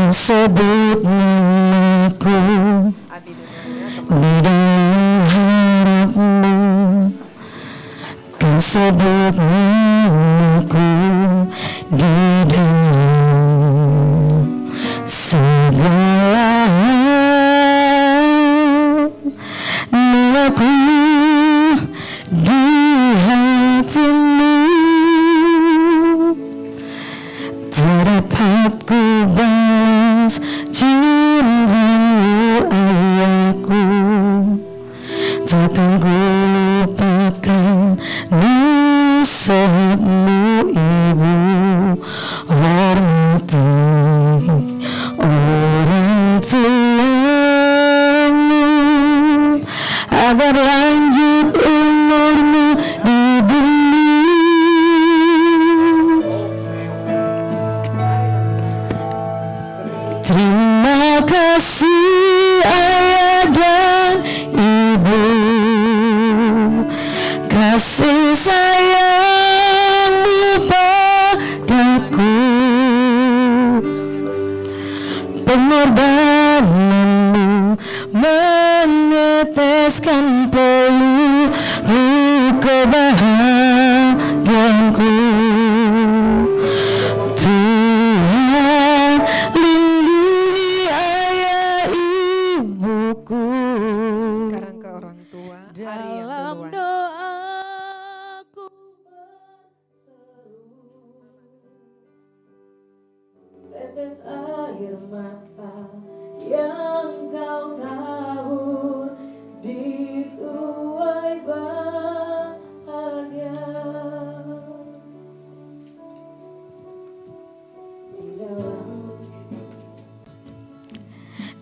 Kau sebut namaku di dalam harapmu. Kau sebut namaku di dalam segala hal. Namaku di hatimu, tak dapat ku balas cintamu ayahku. Takkan ku lupakan nasihatmu ibu. Hormati orang tuamu agar lanjut umurmu di bumi. Terima kasih ayah dan ibu, kasih sayangmu padaku, pengorbananmu meneteskan peluh untuk kebahagiaanku. Tuhan lindungi ayah ibuku. Sekarang ke orang tua, Ari yang Dalam duluan. doaku berseru, tetes air mata yang kau tabur di tuai bahagia.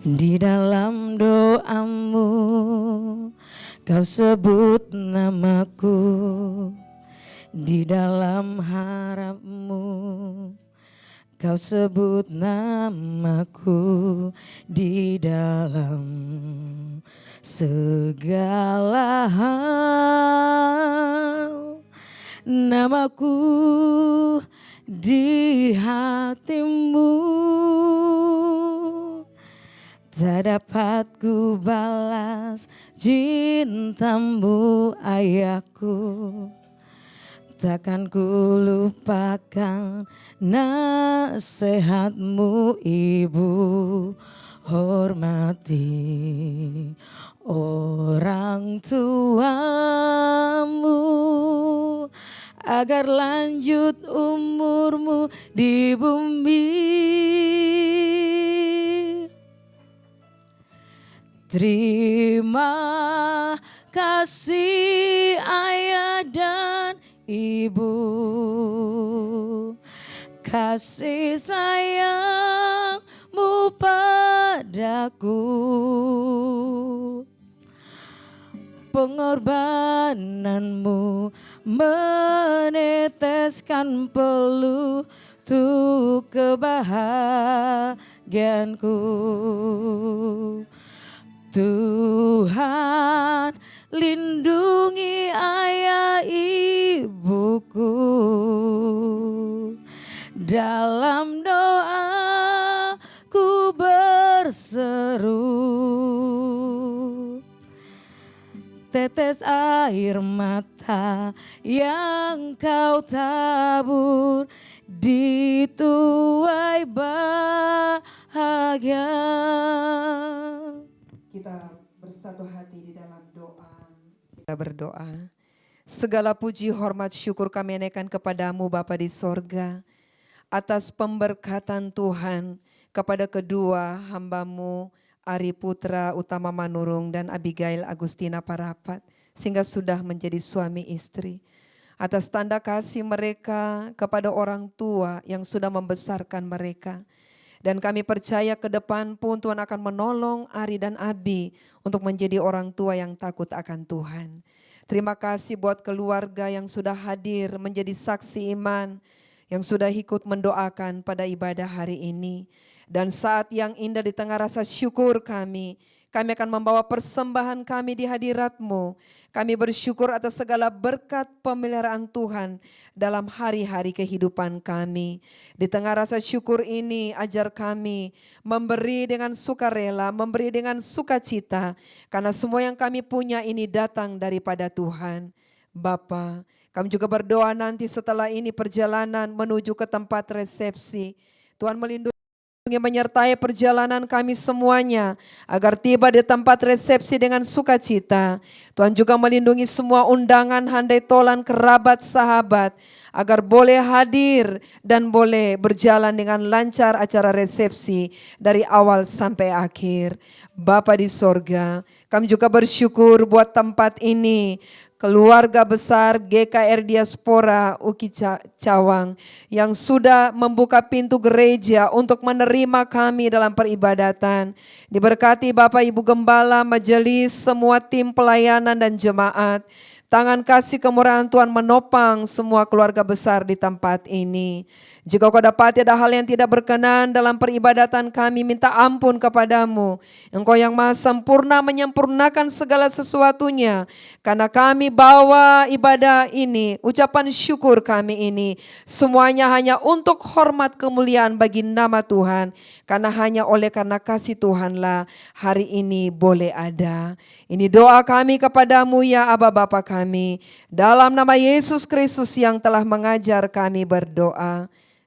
Di dalam doamu kau sebut namaku, di dalam harapmu kau sebut namaku, di dalam segala hal. Namaku di hatimu, tak dapat ku balas cintamu ayahku. Takkan ku lupakan nasihatmu ibu. Hormati orang tuamu agar lanjut umurmu di bumi. Terima kasih ayah dan ibu, kasih sayangmu padaku, pengorbananmu meneteskan peluh untuk kebahagiaanku. Tuhan lindungi ayah ibuku. Dalam doaku berseru, tetes air mata yang kau tabur di tuai bahagia. Kita bersatu hati di dalam doa. Kita berdoa. Segala puji, hormat, syukur kami naikkan kepadamu Bapa di sorga, atas pemberkatan Tuhan kepada kedua hambamu Ari Putra Utama Manurung dan Abigail Agustina Parapat, sehingga sudah menjadi suami istri. Atas tanda kasih mereka kepada orang tua yang sudah membesarkan mereka. Dan kami percaya ke depan pun Tuhan akan menolong Ari dan Abi untuk menjadi orang tua yang takut akan Tuhan. Terima kasih buat keluarga yang sudah hadir menjadi saksi iman, yang sudah ikut mendoakan pada ibadah hari ini. Dan saat yang indah di tengah rasa syukur kami Kami akan membawa persembahan kami di hadirat-Mu. Kami bersyukur atas segala berkat pemeliharaan Tuhan dalam hari-hari kehidupan kami. Di tengah rasa syukur ini, ajar kami memberi dengan sukarela, memberi dengan sukacita. Karena semua yang kami punya ini datang daripada Tuhan. Bapa, kami juga berdoa nanti setelah ini perjalanan menuju ke tempat resepsi. Tuhan melindungi, menyertai perjalanan kami semuanya agar tiba di tempat resepsi dengan sukacita. Tuhan juga melindungi semua undangan, handai tolan, kerabat, sahabat agar boleh hadir dan boleh berjalan dengan lancar acara resepsi dari awal sampai akhir. Bapa di sorga, kami juga bersyukur buat tempat ini, keluarga besar GKR Diaspora Uki Cawang yang sudah membuka pintu gereja untuk menerima kami dalam peribadatan. Diberkati Bapak Ibu Gembala, majelis, semua tim pelayanan dan jemaat. Tangan kasih kemurahan Tuhan menopang semua keluarga besar di tempat ini. Jika kau dapati ada hal yang tidak berkenan dalam peribadatan kami, minta ampun kepadamu. Engkau yang maha sempurna menyempurnakan segala sesuatunya. Karena kami bawa ibadah ini, ucapan syukur kami ini, semuanya hanya untuk hormat kemuliaan bagi nama Tuhan. Karena hanya oleh karena kasih Tuhanlah hari ini boleh ada. Ini doa kami kepadamu ya Aba Bapa kami. Dalam nama Yesus Kristus yang telah mengajar kami berdoa.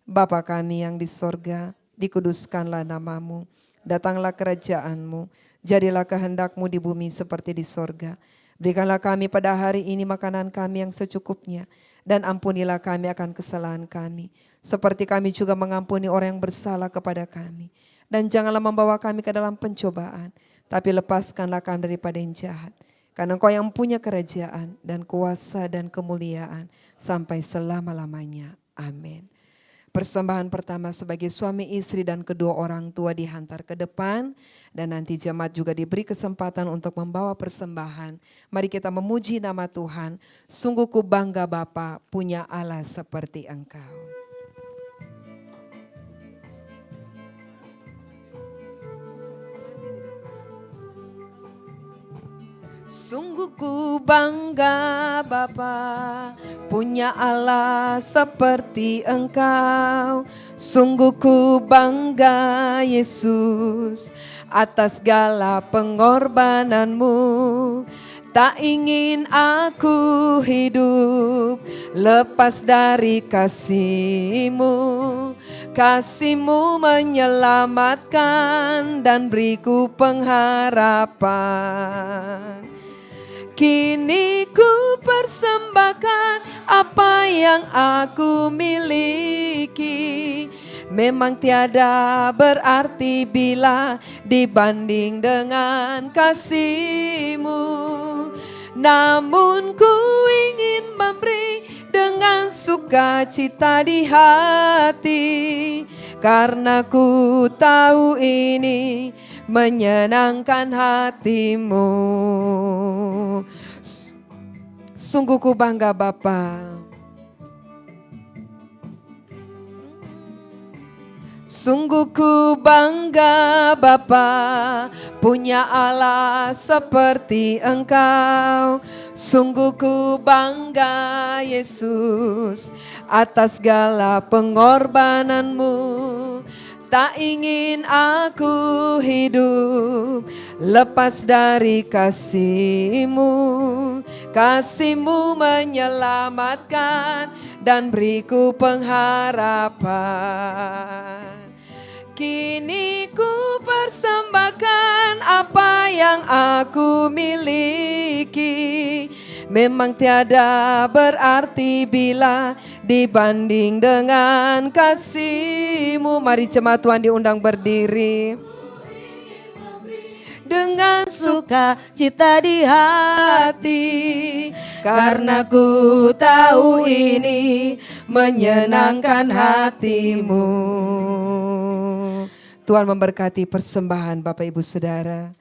Bapa kami yang di sorga, dikuduskanlah namamu. Datanglah kerajaanmu, jadilah kehendakmu di bumi seperti di sorga. Berikanlah kami pada hari ini makanan kami yang secukupnya. Dan ampunilah kami akan kesalahan kami. Seperti kami juga mengampuni orang yang bersalah kepada kami. Dan janganlah membawa kami ke dalam pencobaan. Tapi lepaskanlah kami daripada yang jahat. Karena Engkau yang punya kerajaan dan kuasa dan kemuliaan sampai selama-lamanya. Amin. Persembahan pertama sebagai suami istri dan kedua orang tua dihantar ke depan. Dan nanti jemaat juga diberi kesempatan untuk membawa persembahan. Mari kita memuji nama Tuhan. Sungguh ku bangga Bapa punya Allah seperti Engkau. Sungguh ku bangga Bapa punya Allah seperti Engkau. Sungguh ku bangga Yesus atas segala pengorbananmu. Tak ingin aku hidup lepas dari kasih-Mu. Kasih-Mu menyelamatkan dan beriku pengharapan. Kini ku persembahkan apa yang aku miliki. Memang tiada berarti bila dibanding dengan kasih-Mu. Namun ku ingin memberi dengan sukacita di hati. Karena ku tahu ini menyenangkan hati-Mu. Sungguh ku bangga Bapa. Sungguh ku bangga Bapa punya Allah seperti Engkau. Sungguh ku bangga Yesus atas segala pengorbananmu. Tak ingin aku hidup lepas dari kasih-Mu. Kasih-Mu menyelamatkan dan beriku pengharapan. Kini ku persembahkan apa yang aku miliki. Memang tiada berarti bila dibanding dengan kasih-Mu. Mari jemaat Tuhan diundang berdiri. Dengan sukacita di hati, karena ku tahu ini menyenangkan hati-Mu. Tuhan memberkati persembahan Bapak Ibu Saudara.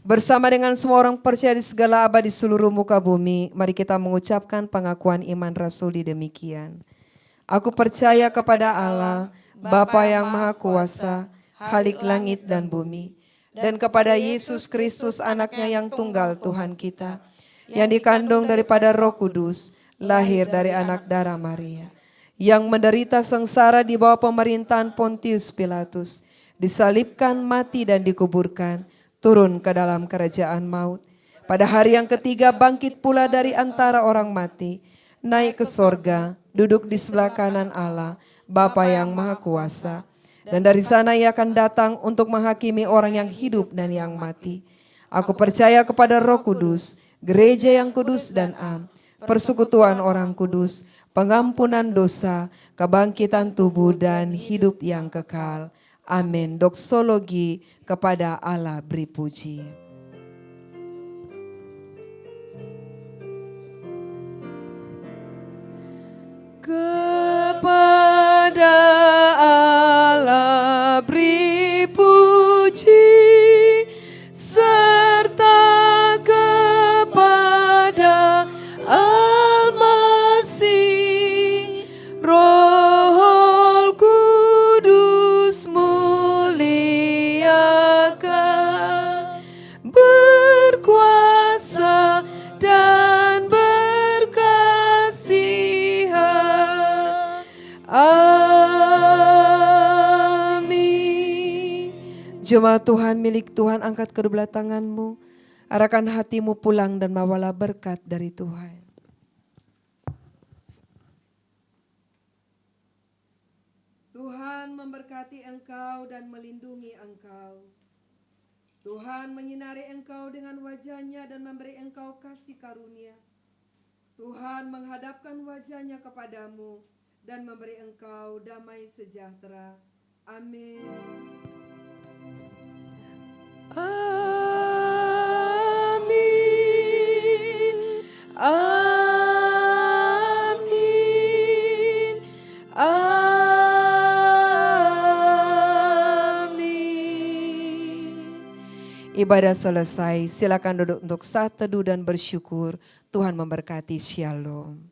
Bersama dengan semua orang percaya di segala abad di seluruh muka bumi, mari kita mengucapkan pengakuan iman rasuli demikian. Aku percaya kepada Allah, Bapa yang Maha Kuasa, Khalik langit dan bumi, dan kepada Yesus Kristus anaknya yang tunggal Tuhan kita, yang dikandung daripada Roh Kudus, lahir dari anak darah Maria, yang menderita sengsara di bawah pemerintahan Pontius Pilatus, disalibkan, mati dan dikuburkan, turun ke dalam kerajaan maut. Pada hari yang ketiga bangkit pula dari antara orang mati, naik ke sorga, duduk di sebelah kanan Allah, Bapa yang Maha Kuasa. Dan dari sana ia akan datang untuk menghakimi orang yang hidup dan yang mati. Aku percaya kepada Roh Kudus, gereja yang kudus dan am, persekutuan orang kudus, pengampunan dosa, kebangkitan tubuh dan hidup yang kekal. Amin. Doksologi kepada Allah beri puji. Kepada Allah beri puji, serta kepada Al-Masih, Roh Kudus muliakan, berkuasa dan berkasihan. Amin. Jemaat Tuhan, milik Tuhan, angkat kedua tanganmu, arahkan hatimu pulang dan bawalah berkat dari Tuhan. Tuhan memberkati engkau dan melindungi engkau. Tuhan menyinari engkau dengan wajah-Nya dan memberi engkau kasih karunia. Tuhan menghadapkan wajah-Nya kepadamu dan memberi engkau damai sejahtera. Amin. Amin. Amin. Amin. Ibadah selesai, silakan duduk untuk saat teduh dan bersyukur. Tuhan memberkati. Shalom.